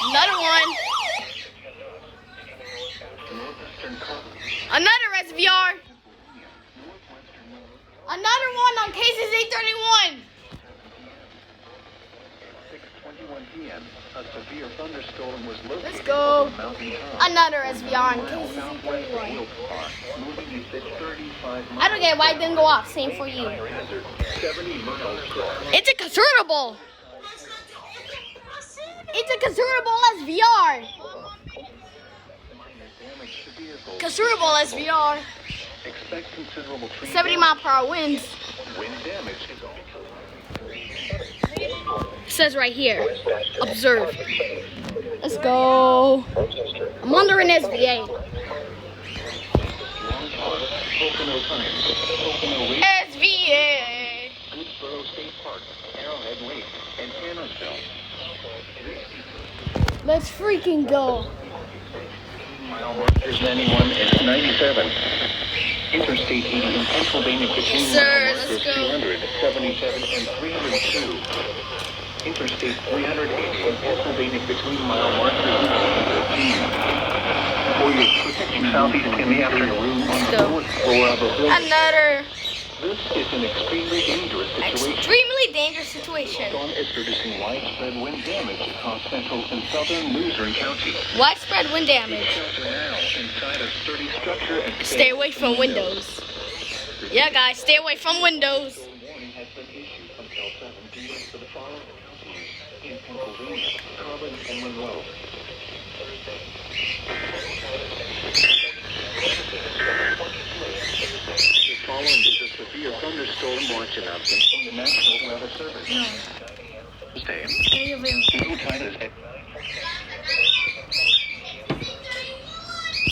Another one. Another SVR. Another one on KZZ31. 6:21 p.m. A severe thunderstorm was located. Let's go. over Mountain Top. Another SVR on KZZ31. Moving at 35 I don't get why it didn't go off. Same for you. 70 miles per hour. It's a convertible. It's a convertible SVR. Convertible SVR. Expect considerable tree 70-mile-per-hour winds. wind damage. It says right here, observe. Let's go. I'm under an SVA. Pocono Times. Pocono Lake, SVA. Woodsboro State Park, Arrowhead Lake, and Tannersville. Let's freaking go. Mile markers 91 and 97. Interstate 80 in Pennsylvania between Yes, sir. mile Let's markers go. 200, 77, and 302. Interstate 380 in Pennsylvania between mile markers 13. For your protection southeast in the afternoon on the go. fourth floor of a building. Another This is an extremely dangerous situation. extremely dangerous situation. Storm is producing widespread wind damage across central and southern Luzerne County. Widespread wind damage. Shelter now inside a sturdy structure and Stay away from windows. Yeah, guys, stay away from windows. warning has been issued until 7 p.m. for the following counties in Pennsylvania, Carbon and Monroe. The following is a severe thunderstorm watch announcement from the National Weather Service. Stay. Low tide is at